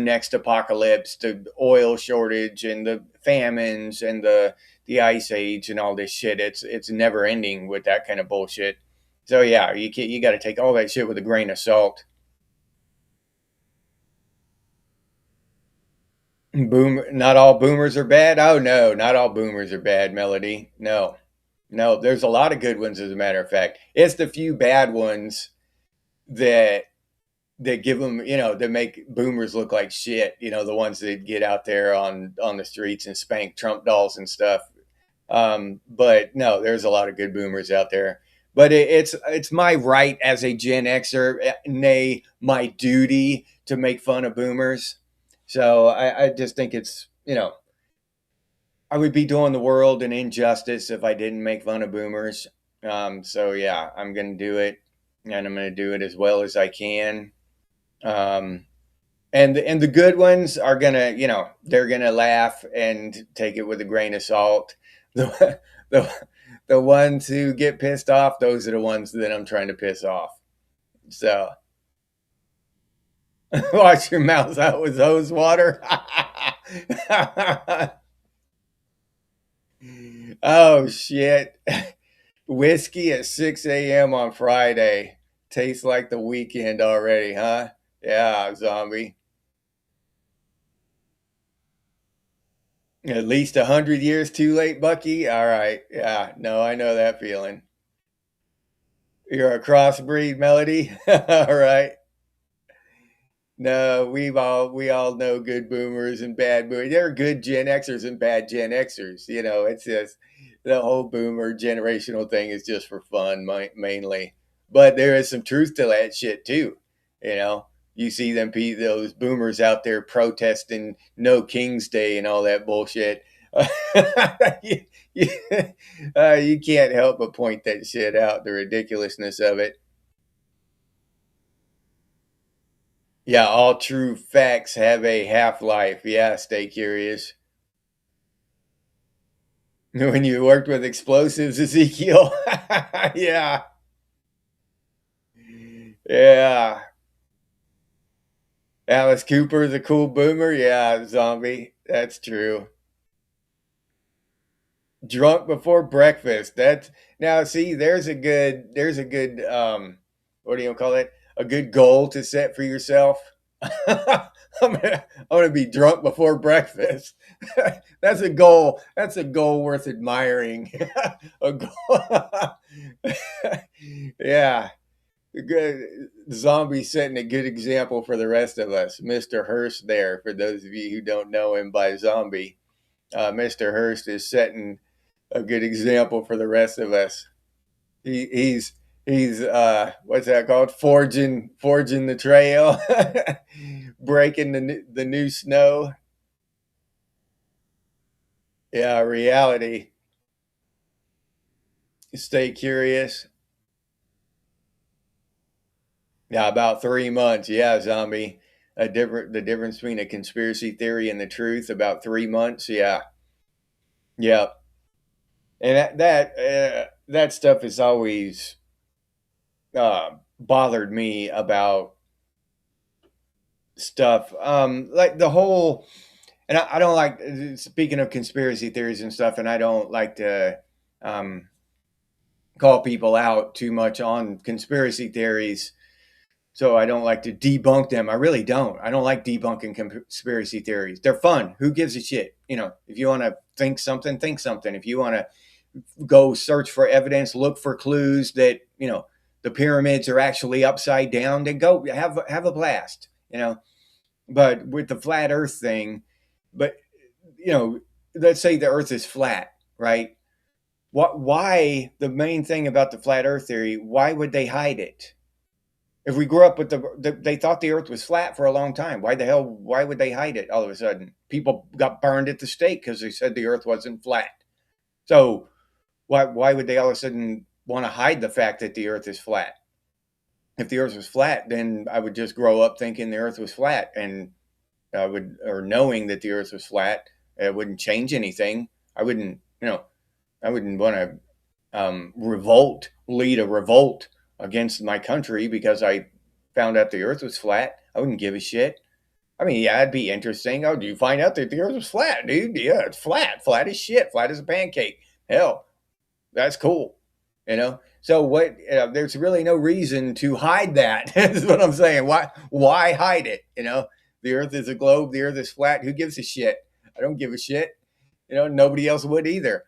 next apocalypse, the oil shortage and the famines and the ice age and all this shit. It's never ending with that kind of bullshit. So yeah, you got to take all that shit with a grain of salt. Not all boomers are bad. Oh no, not all boomers are bad, Melody. No, no, there's a lot of good ones. As a matter of fact, it's the few bad ones that give them, that make boomers look like shit. The ones that get out there on the streets and spank Trump dolls and stuff. But no, there's a lot of good boomers out there. But it's my right as a Gen Xer, nay, my duty to make fun of boomers. So I just think it's, I would be doing the world an injustice if I didn't make fun of boomers. So yeah, I'm going to do it, and I'm going to do it as well as I can. Um, and the good ones are gonna, they're gonna laugh and take it with a grain of salt. The the the ones who get pissed off, those are the ones that I'm trying to piss off. So wash your mouth out with hose water. Oh shit! Whiskey at 6 a.m. on Friday tastes like the weekend already, huh? Yeah, zombie. At least 100 years too late, Bucky. All right. Yeah. No, I know that feeling. You're a crossbreed, Melody. All right. No, we all know good boomers and bad boomers. There are good Gen Xers and bad Gen Xers. It's just the whole boomer generational thing is just for fun, mainly. But there is some truth to that shit too. You know, you see those boomers out there protesting No King's Day and all that bullshit. you, you, you can't help but point that shit out, the ridiculousness of it. Yeah, all true facts have a half life. Yeah, stay curious. When you worked with explosives, Ezekiel. Yeah, yeah. Alice Cooper's a cool boomer. Yeah, zombie. That's true. Drunk before breakfast. That's now see, there's a good what do you call it? A good goal to set for yourself. I'm gonna be drunk before breakfast. That's a goal. That's a goal worth admiring. A goal. Yeah. Good zombie setting a good example for the rest of us. Mr. Hurst there, for those of you who don't know him by zombie. Mr. Hurst is setting a good example for the rest of us. He's what's that called? Forging the trail, breaking the new snow. Yeah, reality. Stay curious. Yeah, about 3 months. Yeah, zombie. The difference between a conspiracy theory and the truth. About 3 months. Yeah, yeah. And that stuff has always bothered me about stuff. Like the whole, and I don't like, speaking of conspiracy theories and stuff, and I don't like to um, call people out too much on conspiracy theories. So I don't like to debunk them. I really don't. I don't like debunking conspiracy theories. They're fun. Who gives a shit? If you want to think something, think something. If you want to go search for evidence, look for clues that, the pyramids are actually upside down, then go have a blast. But with the flat earth thing, but you know, let's say the earth is flat, right? Why the main thing about the flat earth theory, why would they hide it? If we grew up with they thought the earth was flat for a long time. Why would they hide it all of a sudden? People got burned at the stake because they said the earth wasn't flat. So why would they all of a sudden want to hide the fact that the earth is flat? If the earth was flat, then I would just grow up thinking the earth was flat, and or knowing that the earth was flat. It wouldn't change anything. I wouldn't want to lead a revolt against my country because I found out the earth was flat. I wouldn't give a shit. I mean, yeah, it'd be interesting. Oh, do you find out that the earth was flat, dude? Yeah, it's flat. Flat as shit. Flat as a pancake. Hell, that's cool. So what? There's really no reason to hide that. Is what I'm saying. Why hide it? The earth is a globe. The earth is flat. Who gives a shit? I don't give a shit. Nobody else would either.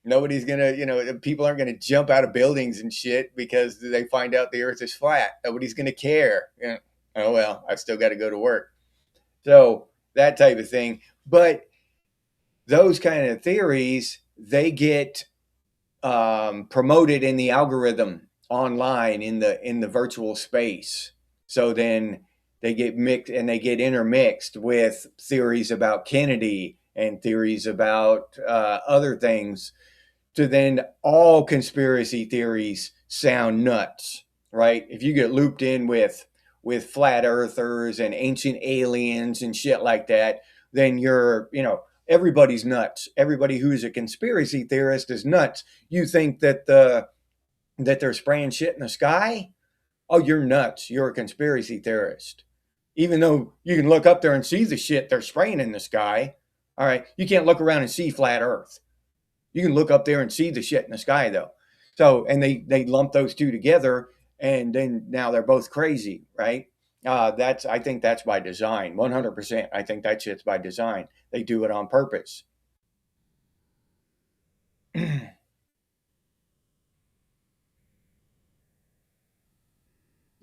Nobody's gonna, people aren't gonna jump out of buildings and shit because they find out the earth is flat. Nobody's gonna care. Oh, well, I still got to go to work. So that type of thing. But those kind of theories, they get promoted in the algorithm online in the virtual space. So then they get mixed and they get intermixed with theories about Kennedy and theories about other things. To then all conspiracy theories sound nuts, right? If you get looped in with flat earthers and ancient aliens and shit like that, then everybody's nuts. Everybody who's a conspiracy theorist is nuts. You think that that they're spraying shit in the sky? Oh, you're nuts. You're a conspiracy theorist. Even though you can look up there and see the shit they're spraying in the sky. All right, you can't look around and see flat earth. You can look up there and see the shit in the sky though. So, and they lump those two together, and then now they're both crazy, right? I think that's by design, 100%. I think that shit's by design. They do it on purpose.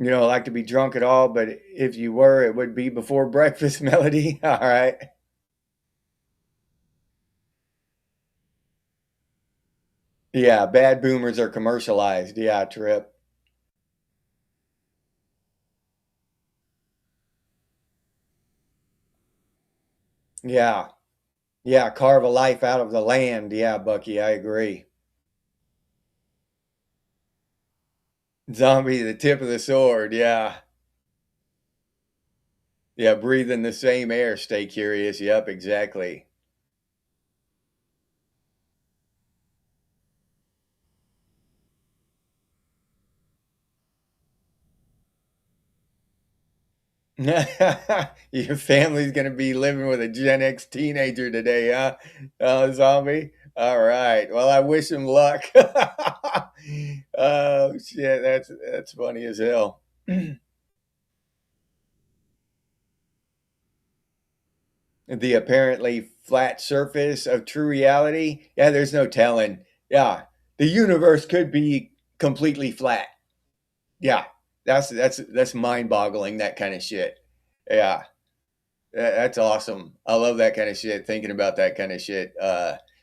You don't like to be drunk at all, but if you were, it would be before breakfast, Melody. All right. Yeah, bad boomers are commercialized. Yeah, Trip. Yeah. Yeah, carve a life out of the land. Yeah, Bucky, I agree. Zombie, the tip of the sword. Yeah. Yeah, breathing the same air. Stay curious. Yep, exactly. Your family's gonna be living with a Gen X teenager today, huh? Zombie. All right. Well, I wish him luck. Oh shit, that's funny as hell. The apparently flat surface of true reality. Yeah, there's no telling. Yeah, the universe could be completely flat. Yeah, that's mind-boggling. That kind of shit. Yeah, that's awesome. I love that kind of shit. Thinking about that kind of shit.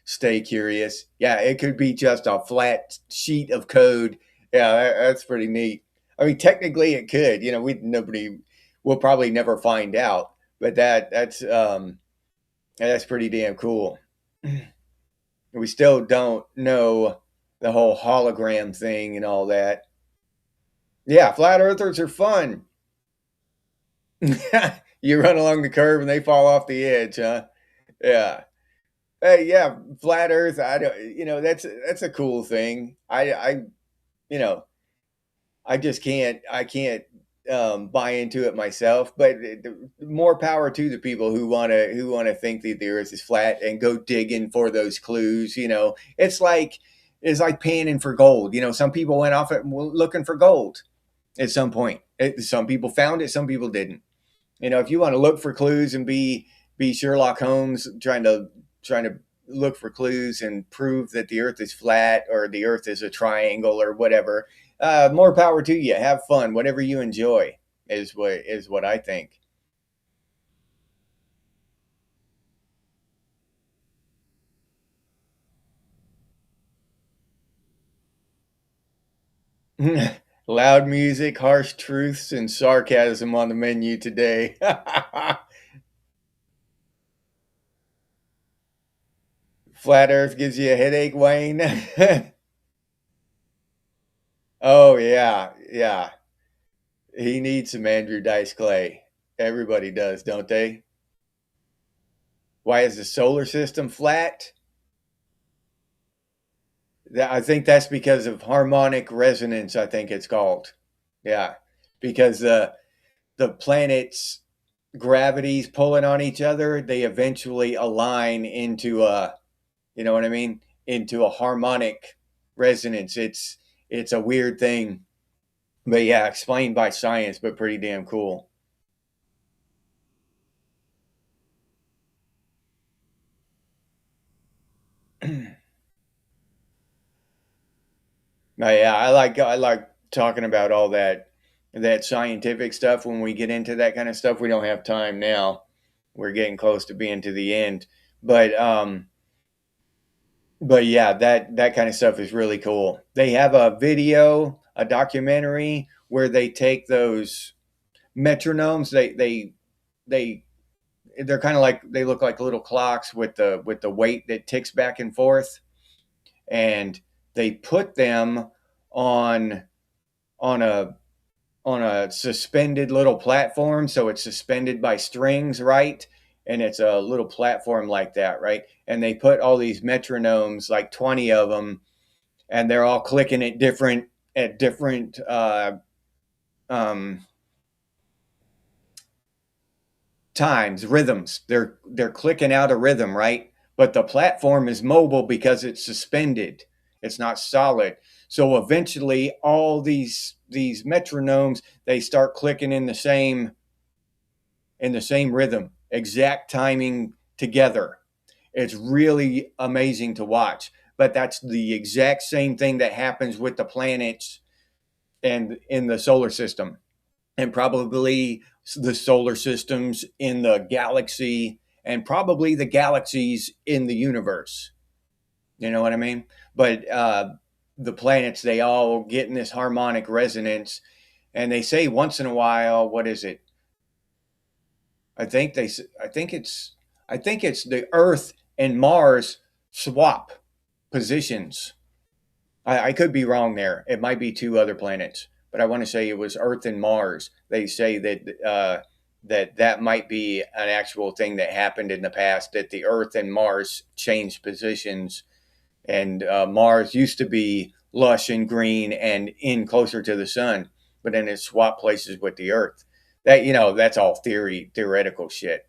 Stay curious. Yeah, it could be just a flat sheet of code. Yeah, that's pretty neat. I mean, technically, it could. We nobody will probably never find out. But that's pretty damn cool. We still don't know the whole hologram thing and all that. Yeah, flat earthers are fun. You run along the curb and they fall off the edge, huh? Yeah. Hey, yeah, flat Earth. I don't. That's a cool thing. You know, I just can't. I can't buy into it myself. But more power to the people who want to think that the Earth is flat and go digging for those clues. It's like panning for gold. Some people went off it looking for gold at some point. Some people found it. Some people didn't. If you want to look for clues and be Sherlock Holmes trying to look for clues and prove that the Earth is flat or the Earth is a triangle or whatever, more power to you. Have fun, whatever you enjoy is what I think. Loud music, harsh truths, and sarcasm on the menu today. Flat Earth gives you a headache, Wayne. Oh yeah, yeah. He needs some Andrew Dice Clay. Everybody does, don't they? Why is the solar system flat? I think that's because of harmonic resonance, I think it's called. Yeah. Because the planets' gravities pulling on each other, they eventually align into you know what I mean? Into a harmonic resonance. It's a weird thing. But yeah, explained by science, but pretty damn cool. Yeah, I like talking about all that scientific stuff. When we get into that kind of stuff, we don't have time now. We're getting close to being to the end, but yeah, that kind of stuff is really cool. They have a video, a documentary where they take those metronomes. They they're kind of like, they look like little clocks with the weight that ticks back and forth, and they put them on on a on a suspended little platform. So it's suspended by strings, right? And it's a little platform like that, right? And they put all these metronomes, like 20 of them, and they're all clicking at different um, times, rhythms. They're clicking out a rhythm, right? But the platform is mobile because it's suspended. It's not solid. So eventually, all these metronomes, they start clicking in the same rhythm, exact timing together. It's really amazing to watch. But that's the exact same thing that happens with the planets and in the solar system, and probably the solar systems in the galaxy, and probably the galaxies in the universe. You know what I mean? But the planets, they all get in this harmonic resonance, and they say once in a while, what is it? I think they. I think it's. I think it's the Earth and Mars swap positions. I could be wrong there. It might be two other planets, but I want to say it was Earth and Mars. They say that that might be an actual thing that happened in the past. That the Earth and Mars changed positions, and Mars used to be lush and green and in closer to the sun, but then it swapped places with the Earth. That, that's all theoretical shit.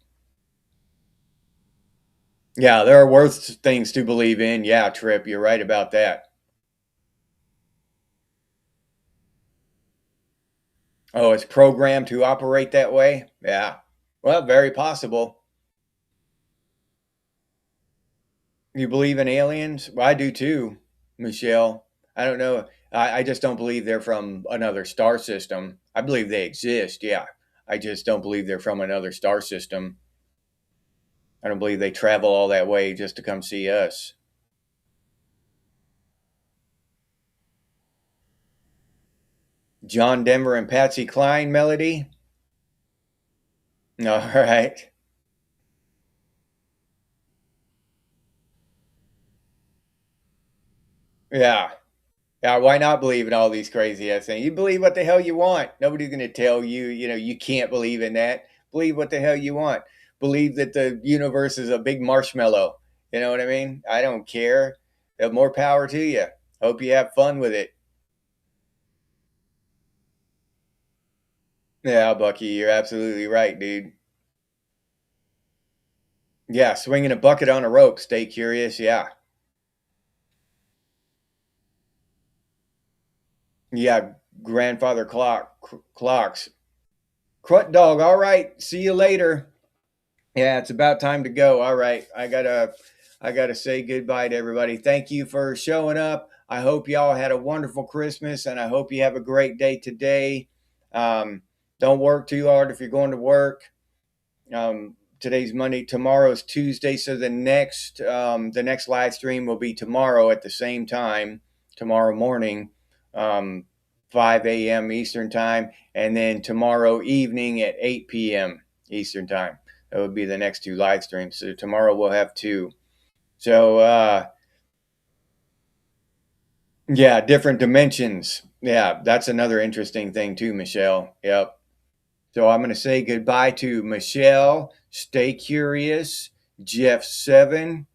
Yeah, there are worse things to believe in. Yeah, Trip, you're right about that. Oh, it's programmed to operate that way? Yeah. Well, very possible. You believe in aliens? Well, I do too, Michelle. I don't know. I just don't believe they're from another star system. I believe they exist, yeah. I just don't believe they're from another star system. I don't believe they travel all that way just to come see us. John Denver and Patsy Cline melody? All right. Yeah. Yeah, why not believe in all these crazy ass things? You believe what the hell you want. Nobody's going to tell you, you can't believe in that. Believe what the hell you want. Believe that the universe is a big marshmallow. You know what I mean? I don't care. More power to you. Hope you have fun with it. Yeah, Bucky, you're absolutely right, dude. Yeah, swinging a bucket on a rope. Stay curious. Yeah. Yeah, grandfather clocks. Crut dog. All right. See you later. Yeah, it's about time to go. All right. I gotta say goodbye to everybody. Thank you for showing up. I hope y'all had a wonderful Christmas, and I hope you have a great day today. Don't work too hard if you're going to work. Today's Monday, tomorrow's Tuesday, so the next live stream will be tomorrow at the same time, tomorrow morning, um, 5 a.m. Eastern time, and then tomorrow evening at 8 p.m. Eastern time. That would be the next two live streams. So tomorrow we'll have two. So yeah, different dimensions. Yeah, that's another interesting thing too, Michelle. Yep. So I'm going to say goodbye to Michelle, Stay Curious, Jeff7,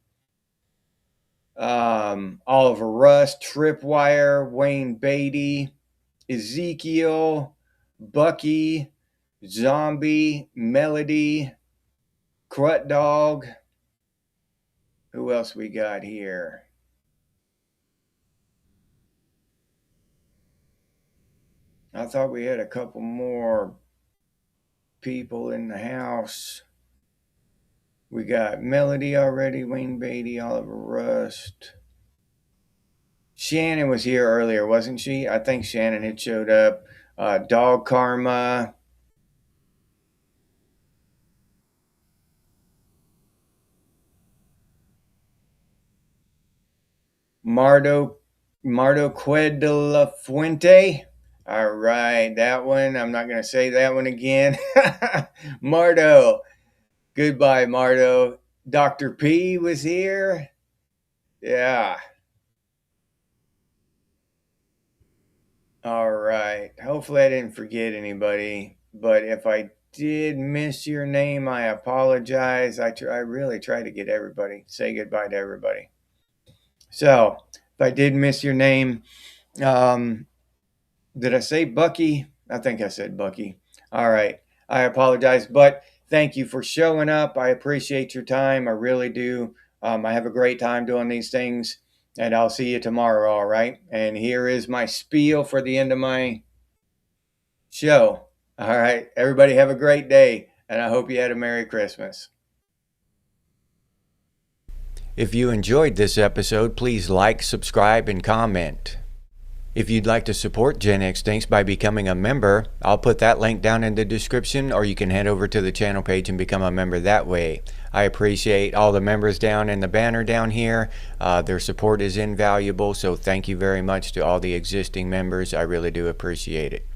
Oliver Russ, Tripwire, Wayne Beatty, Ezekiel, Bucky, Zombie, Melody, Crut Dog. Who else we got here? I thought we had a couple more people in the house. We got Melody already, Wayne Beatty, Oliver Rust, Shannon was here earlier, wasn't she? I think Shannon had showed up. Dog Karma. Mardo Qued de la Fuente. All right, that one. I'm not going to say that one again. Mardo. Goodbye, Mardo. Dr. P was here. Yeah. All right. Hopefully I didn't forget anybody. But if I did miss your name, I apologize. I really try to get everybody, say goodbye to everybody. So if I did miss your name, did I say Bucky? I think I said Bucky. All right. I apologize, but thank you for showing up. I appreciate your time. I really do. I have a great time doing these things, and I'll see you tomorrow. All right. And here is my spiel for the end of my show. All right. Everybody have a great day, and I hope you had a Merry Christmas. If you enjoyed this episode, please like, subscribe, and comment. If you'd like to support Genex Thinks by becoming a member, I'll put that link down in the description, or you can head over to the channel page and become a member that way. I appreciate all the members down in the banner down here. Their support is invaluable, so thank you very much to all the existing members. I really do appreciate it.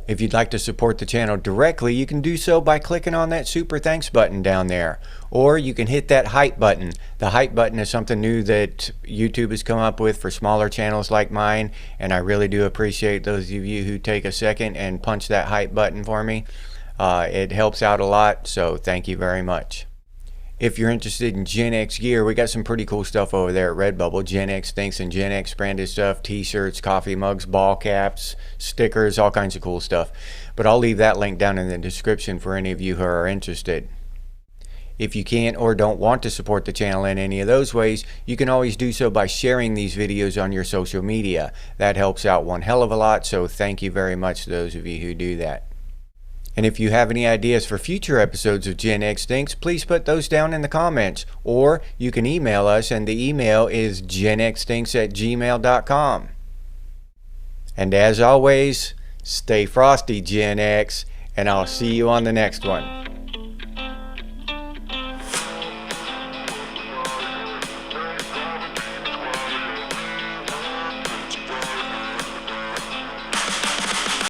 If you'd like to support the channel directly, you can do so by clicking on that super thanks button down there. Or you can hit that hype button. The hype button is something new that YouTube has come up with for smaller channels like mine, and I really do appreciate those of you who take a second and punch that hype button for me. It helps out a lot, so thank you very much. If you're interested in Gen X gear, we got some pretty cool stuff over there at Redbubble. Gen X Thinks and Gen X branded stuff, t-shirts, coffee mugs, ball caps, stickers, all kinds of cool stuff. But I'll leave that link down in the description for any of you who are interested. If you can't or don't want to support the channel in any of those ways, you can always do so by sharing these videos on your social media. That helps out one hell of a lot, so thank you very much to those of you who do that. And if you have any ideas for future episodes of Gen X Thinks, please put those down in the comments. Or you can email us, and the email is genxthinks@gmail.com. And as always, stay frosty, Gen X, and I'll see you on the next one.